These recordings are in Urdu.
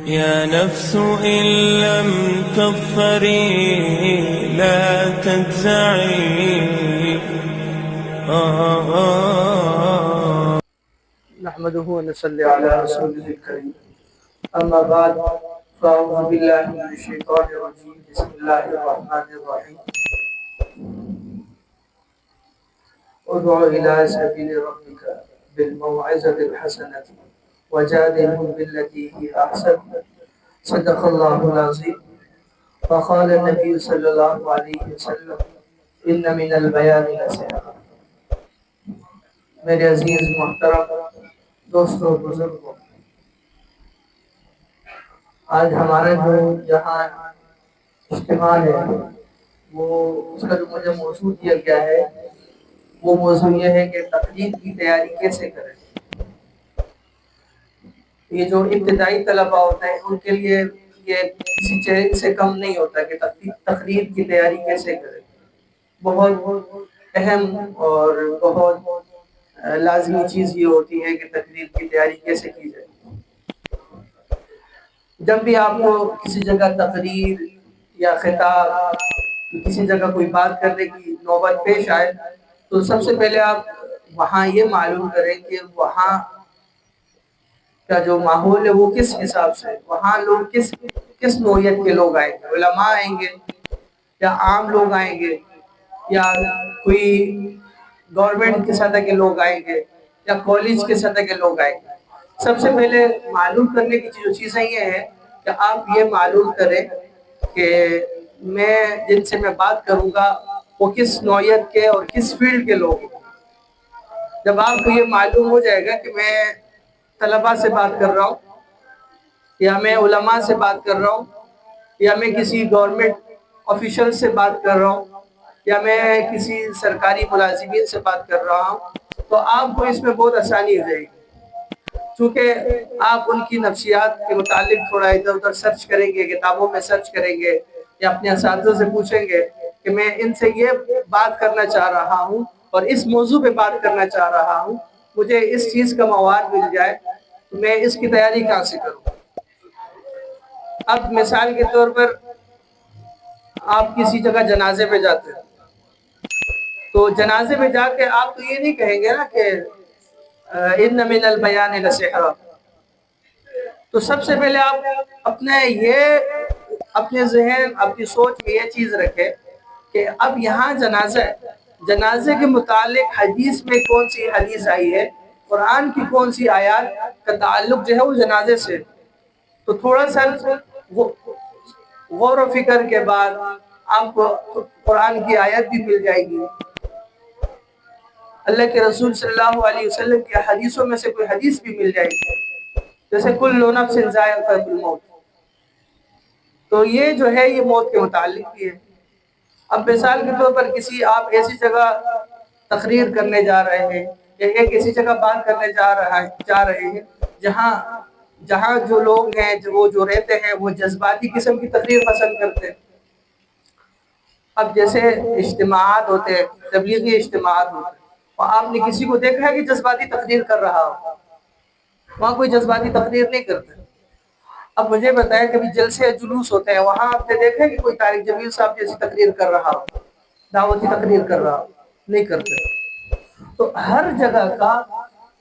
يا نفس إن لم تظفري لا تجزعي. نحمده ونصلي على رسوله الكريم. اما بعد فاعوذ بالله من الشيطان الرجيم. بسم الله الرحمن الرحيم. ادع الى سبيل ربك بالموعظة الحسنة وجادلهم بالتي هي احسن. صدق الله العظيم. وقال النبي صلی اللہ علیہ وسلم ان من البیان لسحرا. میرے عزیز محترم دوستوں بزرگوں، آج ہمارا جو یہاں اجتماع ہے وہ اس کا جو مجھے موضوع دیا گیا ہے وہ موضوع یہ ہے کہ تقریر کی تیاری کیسے کریں. یہ جو ابتدائی طلباء ہوتے ہیں ان کے لیے یہ کسی چیز سے کم نہیں ہوتا کہ تقریر کی تیاری کیسے کریں. بہت اہم اور بہت لازمی چیز یہ ہوتی ہے کہ تقریر کی تیاری کیسے کی جائے. جب بھی آپ کو کسی جگہ تقریر یا خطاب کسی جگہ کوئی بات کرنے کی نوبت پیش آئے تو سب سے پہلے آپ وہاں یہ معلوم کریں کہ وہاں کا جو ماحول ہے وہ کس حساب سے ہے. وہاں لوگ کس نوعیت کے لوگ آئیں گے. علماء آئیں گے یا عام لوگ آئیں گے یا کوئی گورنمنٹ کی سطح کے لوگ آئیں گے یا کالج کے سطح کے لوگ آئیں گے. سب سے پہلے معلوم کرنے کی جو چیزیں یہ ہیں کہ آپ یہ معلوم کریں کہ میں جن سے میں بات کروں گا وہ کس نوعیت کے اور کس فیلڈ کے لوگ ہیں. جب آپ کو یہ معلوم ہو جائے گا کہ میں طلباء سے بات کر رہا ہوں یا میں علماء سے بات کر رہا ہوں یا میں کسی گورنمنٹ آفیشل سے بات کر رہا ہوں یا میں کسی سرکاری ملازمین سے بات کر رہا ہوں تو آپ کو اس میں بہت آسانی ہو جائے گی. چونکہ آپ ان کی نفسیات کے متعلق تھوڑا ادھر ادھر سرچ کریں گے، کتابوں میں سرچ کریں گے یا اپنے اساتذہ سے پوچھیں گے کہ میں ان سے یہ بات کرنا چاہ رہا ہوں اور اس موضوع پہ بات کرنا چاہ رہا ہوں، مجھے اس چیز کا مواد مل جائے تو میں اس کی تیاری کہاں سے کروں. اب مثال کے طور پر آپ کسی جگہ جنازے میں جاتے ہیں تو جنازے میں جا کے آپ تو یہ نہیں کہیں گے نا کہ ان من البیان لسحرا. تو سب سے پہلے آپ اپنے ذہن اپنی سوچ میں یہ چیز رکھیں کہ اب یہاں جنازہ ہے، جنازے کے متعلق حدیث میں کون سی حدیث آئی ہے، قرآن کی کون سی آیات کا تعلق جو ہے وہ جنازے سے. تو تھوڑا سا غور و فکر کے بعد آپ کو قرآن کی آیت بھی مل جائے گی، اللہ کے رسول صلی اللہ علیہ وسلم کی حدیثوں میں سے کوئی حدیث بھی مل جائے گی، جیسے کل نفس ذائقۃ الموت. تو یہ جو ہے یہ موت کے متعلق بھی ہے. اب مثال کے طور پر آپ ایسی جگہ تقریر کرنے جا رہے ہیں یا ایک ایسی جگہ بات کرنے جا رہے ہیں جہاں جو لوگ ہیں وہ جو رہتے ہیں وہ جذباتی قسم کی تقریر پسند کرتے ہیں. اب جیسے اجتماعات ہوتے ہیں، تبلیغی اجتماعات ہوتے ہیں، اور آپ نے کسی کو دیکھا ہے کہ جذباتی تقریر کر رہا ہو؟ وہاں کوئی جذباتی تقریر نہیں کرتے. اب مجھے بتائیں کبھی جلسے جلوس ہوتے ہیں وہاں آپ نے دیکھا ہے کہ کوئی طارق جمیل صاحب جیسی تقریر کر رہا ہو، دعوتی تقریر کر رہا ہو؟ نہیں کرتے. تو ہر جگہ کا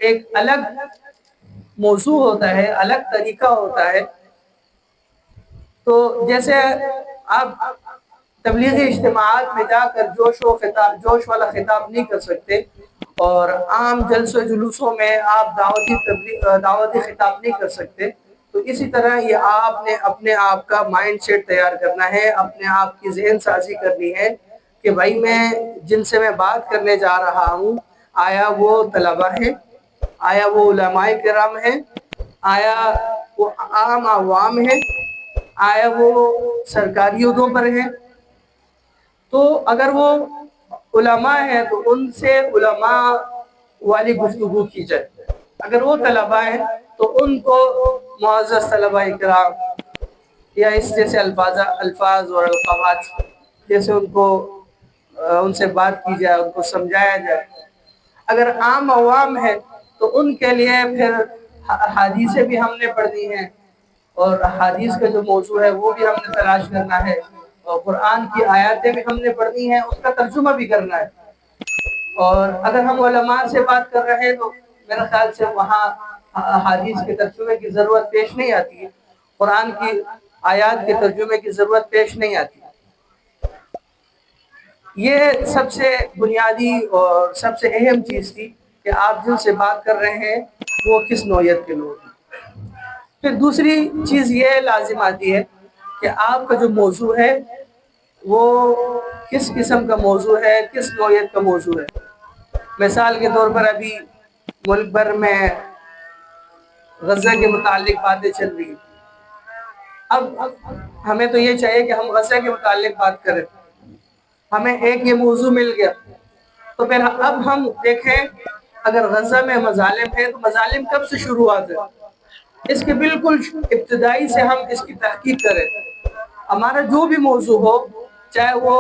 ایک الگ موضوع ہوتا ہے، الگ طریقہ ہوتا ہے. تو جیسے آپ تبلیغی اجتماعات میں جا کر جوش والا خطاب نہیں کر سکتے اور عام جلسوں جلوسوں میں آپ دعوتی خطاب نہیں کر سکتے، تو اسی طرح یہ آپ نے اپنے آپ کا مائنڈ سیٹ تیار کرنا ہے، اپنے آپ کی ذہن سازی کرنی ہے کہ بھائی میں جن سے میں بات کرنے جا رہا ہوں آیا وہ طلباء ہیں، آیا وہ علماء کرام ہیں، آیا وہ عام عوام ہیں، آیا وہ سرکاری عہدوں پر ہیں. تو اگر وہ علماء ہیں تو ان سے علماء والی گفتگو کی جائے. اگر وہ طلباء ہیں تو ان کو معزز طلباء کرام یا اس جیسے الفاظ اور القابات جیسے ان سے بات کی جائے، ان کو سمجھایا جائے. اگر عام عوام ہے تو ان کے لیے پھر حدیثیں بھی ہم نے پڑھنی ہیں، اور احادیث کا جو موضوع ہے وہ بھی ہم نے تلاش کرنا ہے، اور قرآن کی آیاتیں بھی ہم نے پڑھنی ہیں، اس کا ترجمہ بھی کرنا ہے۔ اور اگر ہم علماء سے بات کر رہے ہیں تو میرے خیال سے وہاں احادیث کے ترجمے کی ضرورت پیش نہیں آتی ہے، قرآن کی آیات کے ترجمے کی ضرورت پیش نہیں آتی۔ یہ سب سے بنیادی اور سب سے اہم چیز تھی کہ آپ جن سے بات کر رہے ہیں وہ کس نوعیت کے لوگ ہیں۔ پھر دوسری چیز یہ لازم آتی ہے کہ آپ کا جو موضوع ہے وہ کس قسم کا موضوع ہے، کس نوعیت کا موضوع ہے۔ مثال کے طور پر ابھی ملک بھر میں غزہ کے متعلق باتیں چل رہی ہیں، اب ہمیں تو یہ چاہیے کہ ہم غزہ کے متعلق بات کریں، ہمیں ایک یہ موضوع مل گیا، تو پھر اب ہم دیکھیں اگر غزہ میں مظالم ہیں تو مظالم کب سے شروعات ہے، اس کے بالکل ابتدائی سے ہم اس کی تحقیق کریں۔ ہمارا جو بھی موضوع ہو، چاہے وہ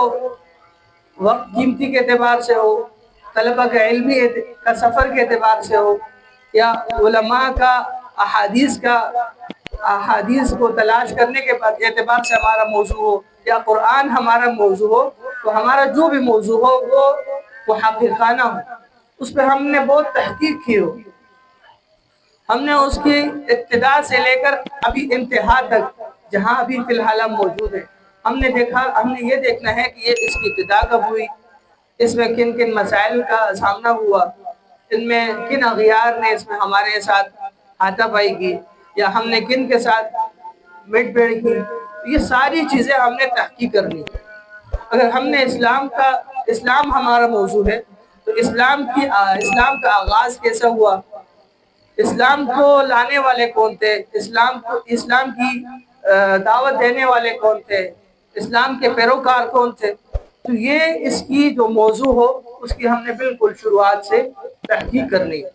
وقت قیمتی کے اعتبار سے ہو، طلبہ کا علمی کا سفر کے اعتبار سے ہو، یا علماء کا احادیث کو تلاش کرنے کے اعتبار سے ہمارا موضوع ہو، یا قرآن ہمارا موضوع ہو، تو ہمارا جو بھی موضوع ہو وہ محققانہ ہو، اس پہ ہم نے بہت تحقیق کی ہو، ہم نے اس کی ابتدا سے لے کر ابھی انتہا تک جہاں ابھی فی الحال ہم موجود ہیں، ہم نے یہ دیکھنا ہے کہ یہ اس کی ابتدا کب ہوئی، اس میں کن کن مسائل کا سامنا ہوا، ان میں کن اغیار نے اس میں ہمارے ساتھ ہاتھا پائی کی، یا ہم نے کن کے ساتھ مٹ بھیڑ کی۔ یہ ساری چیزیں ہم نے تحقیق کرنی ہے۔ اگر ہم نے اسلام ہمارا موضوع ہے تو اسلام کا آغاز کیسا ہوا، اسلام کو لانے والے کون تھے، اسلام کی دعوت دینے والے کون تھے، اسلام کے پیروکار کون تھے، تو یہ اس کی جو موضوع ہو اس کی ہم نے بالکل شروعات سے تحقیق کرنی ہے۔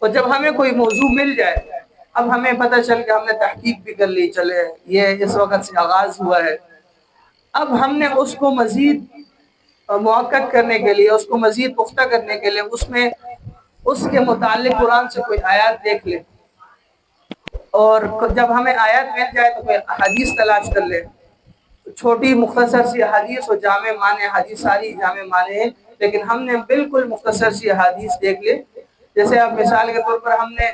اور جب ہمیں کوئی موضوع مل جائے، اب ہمیں پتہ چل کہ ہم نے تحقیق بھی کر لی، چلے یہ اس وقت سے آغاز ہوا ہے، اب ہم نے اس کو مزید موقع کرنے کے لیے، اس کو مزید پختہ کرنے کے لیے اس کے متعلق قرآن سے کوئی آیات دیکھ لے، اور جب ہمیں آیات مل جائے تو کوئی حدیث تلاش کر لے، چھوٹی مختصر سی حدیث اور جامع معنی حدیث، ساری جامع معنی ہیں، لیکن ہم نے بالکل مختصر سی حدیث دیکھ لے۔ جیسے اب مثال کے طور پر ہم نے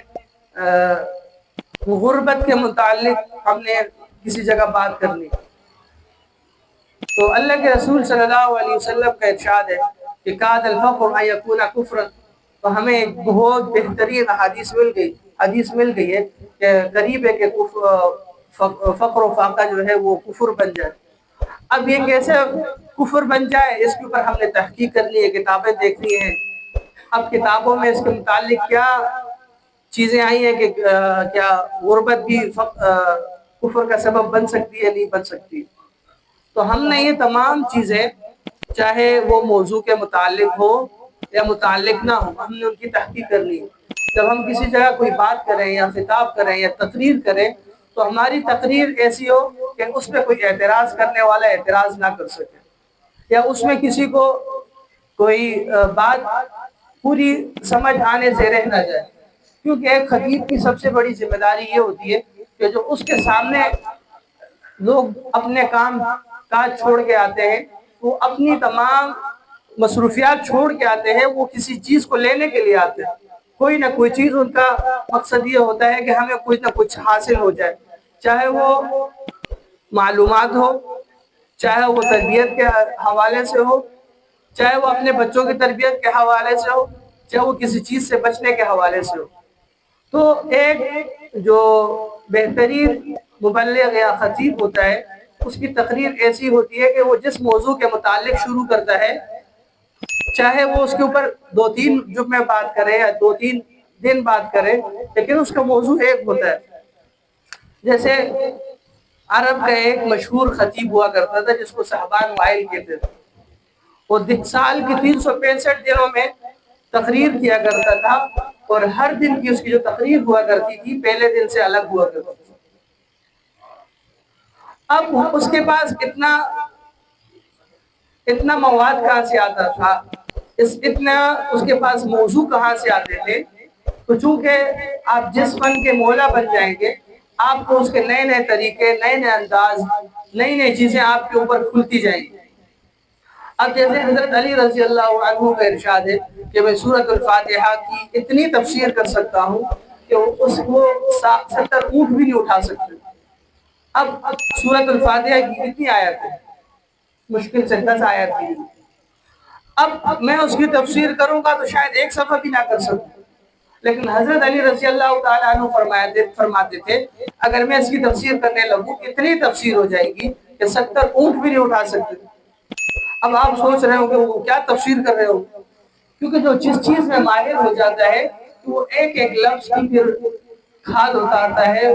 غربت کے متعلق ہم نے کسی جگہ بات کرنی، تو اللہ کے رسول صلی اللہ علیہ وسلم کا ارشاد ہے کہ کاد الفقر ان یکون کفرا، تو ہمیں ایک بہت بہترین حدیث مل گئی ہے کہ قریب ہے کہ فقر و فاقہ جو ہے وہ کفر بن جائے۔ اب یہ کیسے کفر بن جائے، اس کے اوپر ہم نے تحقیق کرنی ہے، کتابیں دیکھنی ہیں۔ اب کتابوں میں اس کے متعلق کیا چیزیں آئی ہیں کہ کیا غربت بھی کفر کا سبب بن سکتی ہے، نہیں بن سکتی، تو ہم نے یہ تمام چیزیں چاہے وہ موضوع کے متعلق ہو یا متعلق نہ ہو، ہم نے ان کی تحقیق کرنی ہے۔ جب ہم کسی جگہ کوئی بات کریں یا خطاب کریں یا تقریر کریں تو ہماری تقریر ایسی ہو کہ اس پہ کوئی اعتراض کرنے والا اعتراض نہ کر سکے، یا اس میں کسی کو کوئی بات پوری سمجھ آنے سے رہ نہ جائے، کیونکہ ایک خطیب کی سب سے بڑی ذمہ داری یہ ہوتی ہے کہ جو اس کے سامنے لوگ اپنے کام کاج چھوڑ کے آتے ہیں، وہ اپنی تمام مصروفیات چھوڑ کے آتے ہیں، وہ کسی چیز کو لینے کے لیے آتے ہیں، کوئی نہ کوئی چیز ان کا مقصد یہ ہوتا ہے کہ ہمیں کچھ نہ کچھ حاصل ہو جائے، چاہے وہ معلومات ہو، چاہے وہ تربیت کے حوالے سے ہو، چاہے وہ اپنے بچوں کی تربیت کے حوالے سے ہو، چاہے وہ کسی چیز سے بچنے کے حوالے سے ہو۔ تو ایک جو بہترین مبلغ یا خطیب ہوتا ہے، اس کی تقریر ایسی ہوتی ہے کہ وہ جس موضوع کے متعلق شروع کرتا ہے، چاہے وہ اس کے اوپر 2-3 جمعے بات کرے یا 2-3 دن بات کرے، لیکن اس کا موضوع ایک ہوتا ہے۔ جیسے عرب کا ایک مشہور خطیب ہوا کرتا تھا جس کو صحبان وائل کہتے تھے، وہ سال کے 365 دنوں میں تقریر کیا کرتا تھا، اور ہر دن کی اس کی جو تقریر ہوا کرتی تھی پہلے دن سے الگ ہوا کرتی تھی۔ اب اس کے پاس اتنا مواد کہاں سے آتا تھا، اس کے پاس موضوع کہاں سے آتے تھے، تو چونکہ آپ جس فن کے مولا بن جائیں گے آپ کو اس کے نئے نئے طریقے، نئے نئے انداز، نئی نئی چیزیں آپ کے اوپر کھلتی جائیں گی۔ اب جیسے حضرت علی رضی اللہ عنہ کا ارشاد ہے کہ میں سورۃ الفاتحہ کی اتنی تفسیر کر سکتا ہوں کہ اس کو 70 اونٹ بھی نہیں اٹھا سکتے۔ اب سورۃ الفاتحہ کی کتنی آیت ہے؟ مشکل سے 10 آیت کی۔ اب میں اس کی تفسیر کروں گا تو شاید ایک صفحہ بھی نہ کر سکوں، لیکن حضرت علی رضی اللہ تعالیٰ عنہ فرماتے تھے اگر میں اس کی تفسیر کرنے لگوں اتنی تفسیر ہو جائے گی کہ 70 اونٹ بھی نہیں اٹھا سکتے۔ اب آپ سوچ رہے ہو کہ وہ کیا تفسیر کر رہے ہو، کیونکہ جو جس چیز میں ماہر ہو جاتا ہے تو وہ ایک ایک لفظ کی پھر کھاد اتارتا ہے،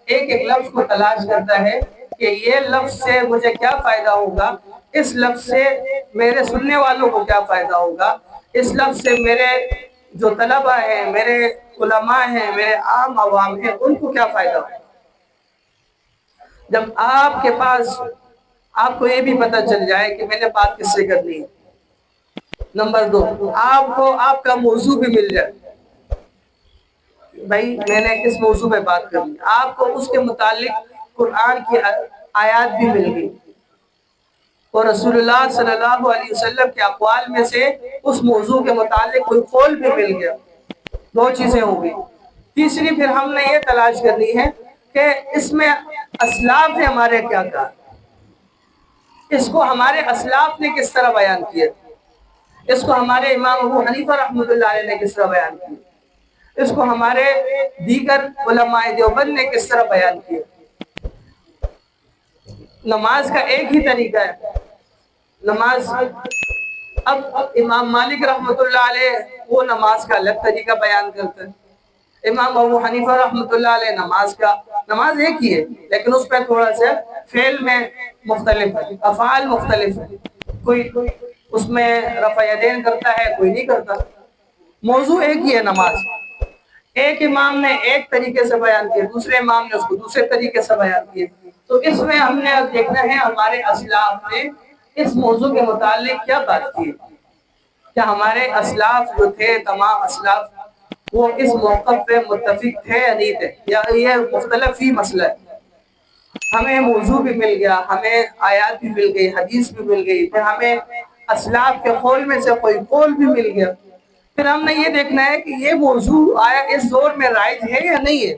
ایک ایک لفظ کو تلاش کرتا ہے کہ یہ لفظ سے مجھے کیا فائدہ ہوگا، اس لفظ سے میرے سننے والوں کو کیا فائدہ ہوگا، اس لفظ سے میرے جو طلبہ ہیں، میرے علماء ہیں، میرے عام عوام ہیں، ان کو کیا فائدہ ہوگا۔ جب آپ کے پاس آپ کو یہ بھی پتہ چل جائے کہ میں نے بات کس سے کرنی ہے۔ نمبر 2، آپ کو آپ کا موضوع بھی مل جائے، بھائی میں نے کس موضوع پہ بات کرنی، آپ کو اس کے متعلق قرآن کی آیات بھی مل گئی اور رسول اللہ صلی اللہ علیہ وسلم کے اقوال میں سے اس موضوع کے متعلق کوئی قول بھی مل گیا۔ 2 چیزیں ہو گئی۔ تیسری پھر ہم نے یہ تلاش کرنی ہے کہ اس میں اسلاف نے ہمارے کیا کہا، اس کو ہمارے اسلاف نے کس طرح بیان کیا، اس کو ہمارے امام ابو حنیفہ رحمۃ اللہ علیہ نے کس طرح بیان کیا، اس کو ہمارے دیگر علماء دیوبند نے کس طرح بیان کیا۔ نماز کا ایک ہی طریقہ ہے نماز۔ اب امام مالک رحمۃ اللہ علیہ وہ نماز کا الگ طریقہ بیان کرتے ہیں، امام ابو حنیفہ رحمۃ اللہ علیہ نماز ایک ہی ہے لیکن اس پہ تھوڑا سا فعل میں مختلف ہے، افعال مختلف ہے، کوئی اس میں رفع یدین کرتا ہے، کوئی نہیں کرتا۔ موضوع ایک ہی ہے نماز، ایک امام نے ایک طریقے سے بیان کیا، دوسرے امام نے اس کو دوسرے طریقے سے بیان کیا۔ تو اس میں ہم نے اب دیکھنا ہے ہمارے اسلاف نے اس موضوع کے متعلق کیا بات کی، کیا ہمارے اسلاف جو تھے تمام اسلاف وہ اس موقف پہ متفق تھے یا نہیں تھے، یا یہ مختلف ہی مسئلہ ہے۔ ہمیں موضوع بھی مل گیا، ہمیں آیات بھی مل گئی، حدیث بھی مل گئی، پھر ہمیں اسلاف کے قول میں سے کوئی قول بھی مل گیا، پھر ہم نے یہ دیکھنا ہے کہ یہ موضوع آیا اس دور میں رائج ہے یا نہیں ہے،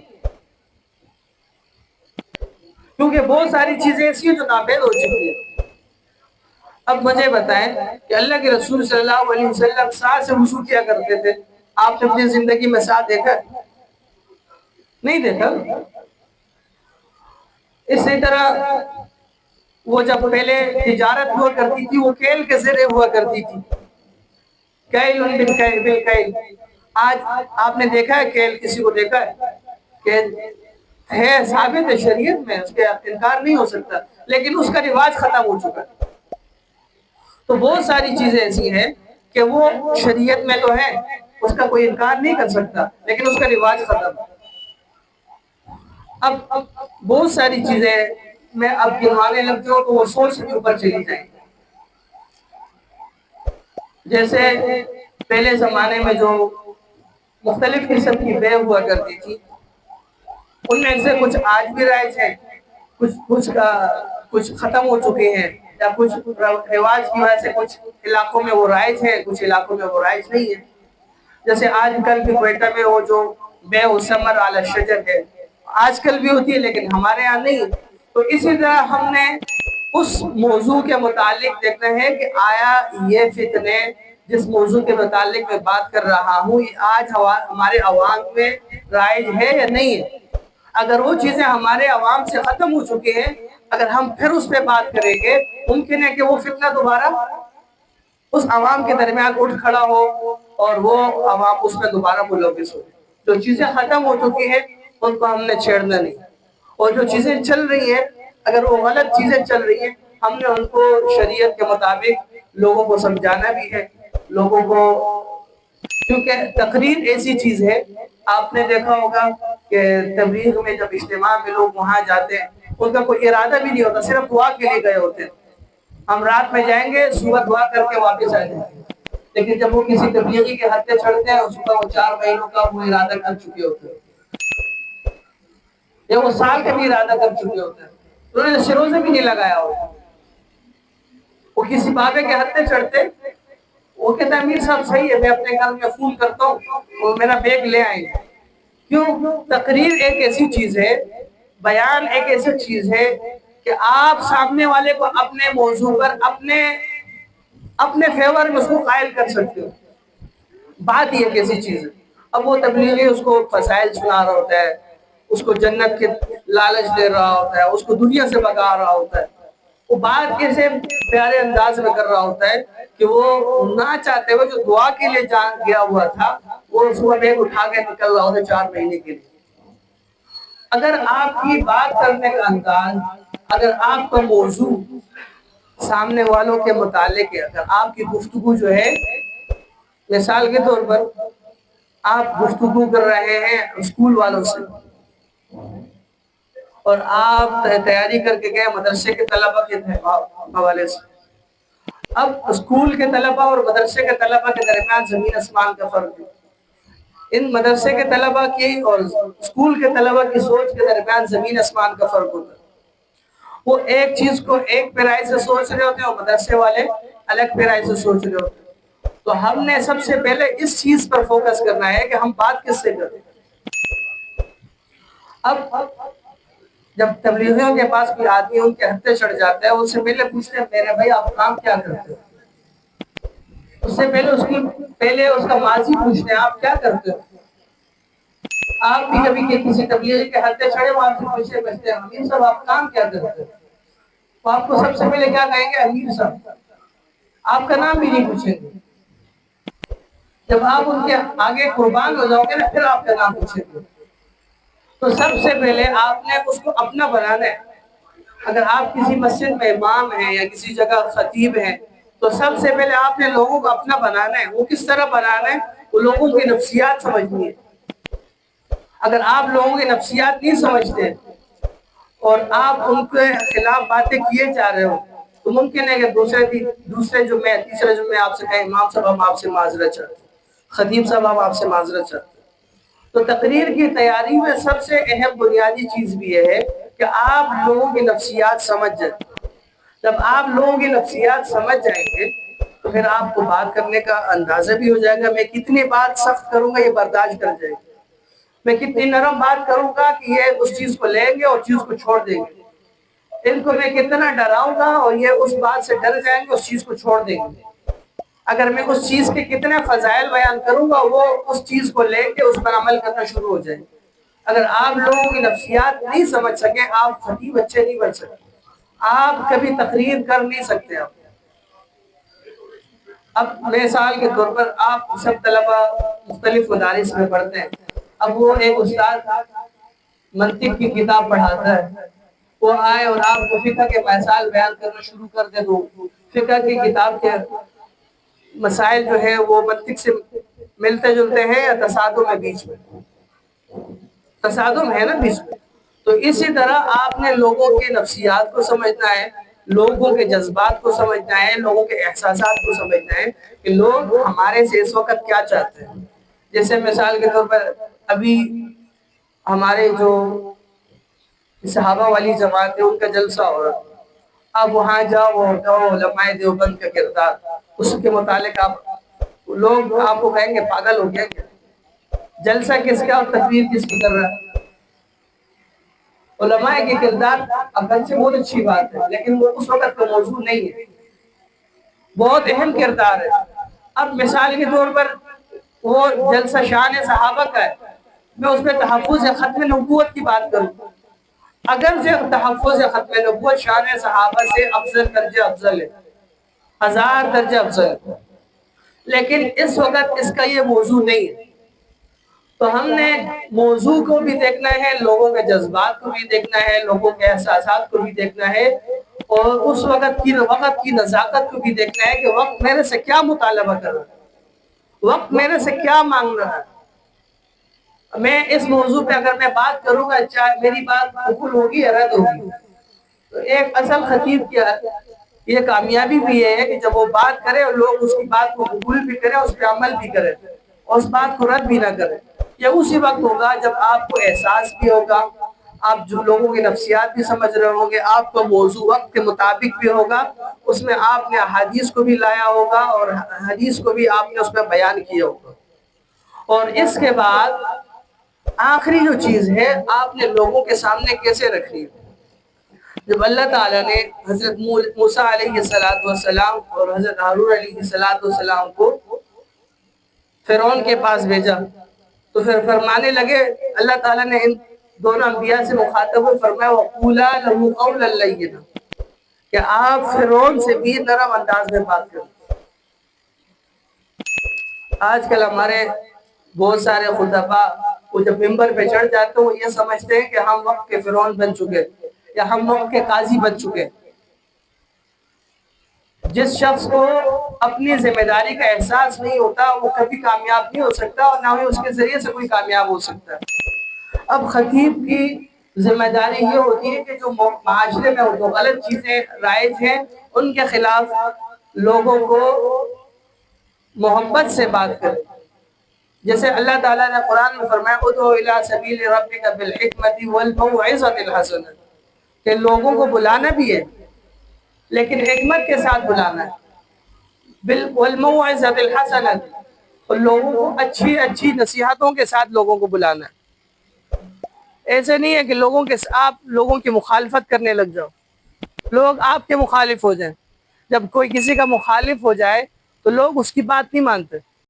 کیونکہ بہت ساری چیزیں ایسی ہیں جو ناپید ہو چکی ہیں۔ اب مجھے بتائیں کہ اللہ کے رسول صلی اللہ علیہ وسلم ساتھ سے وضو کیا کرتے تھے، آپ نے اپنی زندگی میں ساتھ دیکھا نہیں دیکھا؟ اسی طرح وہ جب پہلے تجارت ہوا کرتی تھی وہ کیل کے ذریعے ہوا کرتی تھی، کیل بالکیل۔ آج آپ نے دیکھا ہے کیل، کسی کو دیکھا ہے؟ کیل ہے ثابت ہے شریعت میں، اس کے انکار نہیں ہو سکتا، لیکن اس کا رواج ختم ہو چکا ہے۔ تو بہت ساری چیزیں ایسی ہیں کہ وہ شریعت میں تو ہے، اس کا کوئی انکار نہیں کر سکتا، لیکن اس کا رواج ختم ہے۔ اب بہت ساری چیزیں میں اب گنوانے لگ جاؤں تو وہ سوچ کے اوپر چلی جائیں گی۔ جیسے پہلے زمانے میں جو مختلف قسم کی بے ہوا کرتی تھی، ان میں سے کچھ آج بھی رائج ہیں، کچھ ختم ہو چکے ہیں، یا کچھ رواج کی وجہ سے کچھ علاقوں میں وہ رائج ہے، کچھ علاقوں میں وہ رائج نہیں ہے۔ جیسے آج کل بھی کوئٹہ میں وہ جو بے ثمر علی الشجر ہے، آج کل بھی ہوتی ہے لیکن ہمارے ہاں نہیں ہے۔ تو اسی طرح ہم نے اس موضوع کے متعلق دیکھنا ہے کہ آیا یہ فتنے جس موضوع کے متعلق میں بات کر رہا ہوں یہ آج ہمارے عوام میں رائج ہے یا نہیں ہے۔ اگر وہ چیزیں ہمارے عوام سے ختم ہو چکی ہیں، اگر ہم پھر اس پہ بات کریں گے، ممکن ہے کہ وہ فتنہ دوبارہ اس عوام کے درمیان اٹھ کھڑا ہو اور وہ عوام اس میں دوبارہ ملوث ہو۔ جو چیزیں ختم ہو چکی ہیں ان کو ہم نے چھیڑنا نہیں، اور جو چیزیں چل رہی ہیں اگر وہ غلط چیزیں چل رہی ہیں ہم نے ان کو شریعت کے مطابق لوگوں کو سمجھانا بھی ہے، لوگوں کو، کیونکہ تقریر ایسی چیز ہے، آپ نے دیکھا ہوگا کہ تبلیغ میں جب اجتماع میں لوگ وہاں جاتے ہیں ان کا کوئی ارادہ بھی نہیں ہوتا، صرف دعا کے لیے گئے ہوتے ہیں۔ ہم رات میں جائیں گے صبح دعا کر کے واپس آ جائیں گے، لیکن جب وہ کسی تبلیغی کے ہتھے چڑھتے ہیں اس کا وہ 4 مہینوں کا وہ ارادہ کر چکے ہوتے ہیں۔ یا وہ سال کا بھی ارادہ کر چکے ہوتے ہیں، انہوں نے سروں سے بھی نہیں لگایا ہوتا. وہ کسی بابے کے ہاتھ پہ چڑھتے، وہ کہتا ہے امیر صاحب صحیح ہے، میں اپنے گھر میں فون کرتا ہوں، وہ میرا بیگ لے آئیں گے. کیوں؟ تقریر ایک ایسی چیز ہے، بیان ایک ایسی چیز ہے کہ آپ سامنے والے کو اپنے موضوع پر اپنے فیور میں اس کو قائل کر سکتے ہو. بات یہ ایک ایسی چیز ہے. اب وہ تبلیغی اس کو فضائل سنا رہا ہوتا ہے، اس کو جنت کے لالچ دے رہا ہوتا ہے، اس کو دنیا سے بھگا رہا ہوتا ہے. وہ بات کیسے پیارے انداز میں کر رہا ہوتا ہے کہ وہ نہ چاہتے ہوئے جو دعا کے لیے گیا ہوا تھا، وہ اس کو بیگ اٹھا کے نکل رہا ہوتا ہے 4 مہینے کے لیے. اگر آپ کی بات کرنے کا انداز، اگر آپ کا موضوع سامنے والوں کے متعلق ہے، اگر آپ کی گفتگو جو ہے، مثال کے طور پر آپ گفتگو کر رہے ہیں اسکول والوں سے، اور آپ تیاری کر کے گئے مدرسے کے طلبہ کے حوالے سے. اب اسکول کے طلبہ اور مدرسے کے طلبہ کے درمیان زمین آسمان کا فرق ہے. ان مدرسے کے طلبہ کی اور اسکول کے طلبہ کی سوچ کے درمیان زمین آسمان کا فرق ہوتا ہے. وہ ایک چیز کو ایک پیرائی سے سوچ رہے ہوتے ہیں اور مدرسے والے الگ پیرائی سے سوچ رہے ہوتے ہیں. تو ہم نے سب سے پہلے اس چیز پر فوکس کرنا ہے کہ ہم بات کس سے کریں. اب جب تبلیغیوں کے پاس کوئی آدمی ان کے ہتھے چڑھ جاتا ہے، اس سے پہلے پوچھتے ہیں میرے بھائی آپ کام کیا کرتے ہو. اس سے پہلے اس کا ماضی پوچھتے ہیں آپ کیا کرتے ہو. آپ بھی کبھی کسی تبلیغی کے ہتھے چڑھے وہ آپ سے پوچھتے ہیں امیر صاحب آپ کام کیا کرتے ہو، تو آپ کو سب سے پہلے کیا کہیں گے امیر صاحب. آپ کا نام بھی نہیں پوچھیں گے. جب آپ ان کے آگے قربان ہو جاؤ گے نا، پھر آپ کا نام پوچھیں گے. تو سب سے پہلے آپ نے اس کو اپنا بنانا ہے. اگر آپ کسی مسجد میں امام ہیں یا کسی جگہ خطیب ہیں، تو سب سے پہلے آپ نے لوگوں کو اپنا بنانا ہے. وہ کس طرح بنانا ہے؟ وہ لوگوں کی نفسیات سمجھنی ہے. اگر آپ لوگوں کی نفسیات نہیں سمجھتے اور آپ ان کے خلاف باتیں کیے جا رہے ہو، تو ممکن ہے کہ دوسرے جمعے تیسرے جمعے آپ سے کہیں امام صاحب ہم آپ سے معذرت چاہتے ہیں، خطیب صاحب ہم آپ سے معذرت چاہتے ہیں. تو تقریر کی تیاری میں سب سے اہم بنیادی چیز بھی یہ ہے کہ آپ لوگوں کی نفسیات سمجھ جائیں. جب آپ لوگوں کی نفسیات سمجھ جائیں گے تو پھر آپ کو بات کرنے کا اندازہ بھی ہو جائے گا. میں کتنی بات سخت کروں گا یہ برداشت کر جائے گا، میں کتنی نرم بات کروں گا کہ یہ اس چیز کو لیں گے اور چیز کو چھوڑ دیں گے. ان کو میں کتنا ڈراؤں گا اور یہ اس بات سے ڈر جائیں گے، اس چیز کو چھوڑ دیں گے. اگر میں اس چیز کے کتنے فضائل بیان کروں گا، وہ اس چیز کو لے کے اس پر عمل کرنا شروع ہو جائیں. اگر آپ لوگوں کی نفسیات نہیں سمجھ سکے، آپ خطیب اچھے نہیں بن سکتے، آپ کبھی تقریر کر نہیں سکتے. اب مثال کے طور پر آپ سب طلبہ مختلف مدارس میں پڑھتے ہیں. اب وہ ایک استاد منطق کی کتاب پڑھاتا ہے، وہ آئے اور آپ کو فقہ کے مسائل بیان کرنا شروع کر دے. تو فقہ کی کتاب کے مسائل جو ہے وہ منطق سے ملتے جلتے ہیں یا تصادم ہے بیچ میں، تصادم ہے نا بیچ میں. تو اسی طرح آپ نے لوگوں کے نفسیات کو سمجھنا ہے، لوگوں کے جذبات کو سمجھنا ہے، لوگوں کے احساسات کو سمجھنا ہے کہ لوگ ہمارے سے اس وقت کیا چاہتے ہیں. جیسے مثال کے طور پر ابھی ہمارے جو صحابہ والی جماعت ہے ان کا جلسہ ہو رہا، اب وہاں جاؤ علماء دیوبند کا کردار، اس کے متعلق لوگ آپ کو کہیں گے پاگل ہو گیا کیا، جلسہ کس کا اور تقریر کس کی کر رہا ہے. علماء کے کردار اگرچہ بہت اچھی بات ہے، لیکن وہ اس وقت کا موضوع نہیں ہے، بہت اہم کردار ہے. اب مثال کے طور پر وہ جلسہ شان صحابہ کا ہے، میں اس میں تحفظ ختم نبوت کی بات کروں. اگر سے تحفظ ختم نبوت شان صحابہ سے افضل درجہ افضل ہے، 1000 درجہ افضل ہے، لیکن اس وقت اس کا یہ موضوع نہیں ہے. تو ہم نے موضوع کو بھی دیکھنا ہے، لوگوں کے جذبات کو بھی دیکھنا ہے، لوگوں کے احساسات کو بھی دیکھنا ہے، اور اس وقت کی نزاکت کو بھی دیکھنا ہے کہ وقت میرے سے کیا مطالبہ کر رہا ہے، وقت میرے سے کیا مانگ رہا ہے. میں اس موضوع پہ اگر میں بات کروں گا، چاہے میری بات قبول ہوگی یا رد ہوگی. تو ایک اصل خطیب کیا یہ کامیابی بھی یہ ہے کہ جب وہ بات کرے اور لوگ اس کی بات کو قبول بھی کریں، اس پہ عمل بھی کریں اور اس بات کو رد بھی نہ کریں. یہ اسی وقت ہوگا جب آپ کو احساس بھی ہوگا، آپ جو لوگوں کی نفسیات بھی سمجھ رہے ہوں گے، آپ کو موضوع وقت کے مطابق بھی ہوگا، اس میں آپ نے احادیث کو بھی لایا ہوگا اور حدیث کو بھی آپ نے اس میں بیان کیا ہوگا۔ اور اس کے بعد آخری جو چیز ہے، آپ نے لوگوں کے سامنے کیسے رکھنی ہے۔ جب اللہ تعالیٰ نے حضرت موسیٰ علیہ السلام اور حضرت ہارون علیہ السلام کو فرعون کے پاس بھیجا، تو پھر فرمانے لگے، اللہ تعالیٰ نے ان دونوں انبیاء سے مخاطب ہو فرمایا وَقُولَا لَهُ قَوْلًا لَيِّنًا، کہ آپ فرعون سے بھی نرم انداز میں بات کریں۔ آج کل ہمارے بہت سارے خطباء وہ جب ممبر پہ چڑھ جاتے ہیں وہ یہ سمجھتے ہیں کہ ہم وقت کے فرعون بن چکے یا ہم وقت کے قاضی بن چکے۔ جس شخص کو اپنی ذمہ داری کا احساس نہیں ہوتا وہ کبھی کامیاب نہیں ہو سکتا اور نہ ہی اس کے ذریعے سے کوئی کامیاب ہو سکتا ہے۔ اب خطیب کی ذمہ داری یہ ہوتی ہے کہ جو معاشرے میں جو غلط چیزیں رائج ہیں ان کے خلاف لوگوں کو محبت سے بات کرے۔ جیسے اللہ تعالیٰ نے قرآن میں فرمایا ادعو الی سبیل ربک بالحکمت والموعظۃ الحسنہ، کہ لوگوں کو بلانا بھی ہے لیکن حکمت کے ساتھ بلانا ہے، والموعظۃ الحسنہ، اور لوگوں کو اچھی اچھی نصیحتوں کے ساتھ لوگوں کو بلانا ہے۔ ایسے نہیں ہے کہ آپ لوگوں کی مخالفت کرنے لگ جاؤ، لوگ آپ کے مخالف ہو جائیں۔ جب کوئی کسی کا مخالف ہو جائے تو لوگ اس کی بات نہیں مانتے۔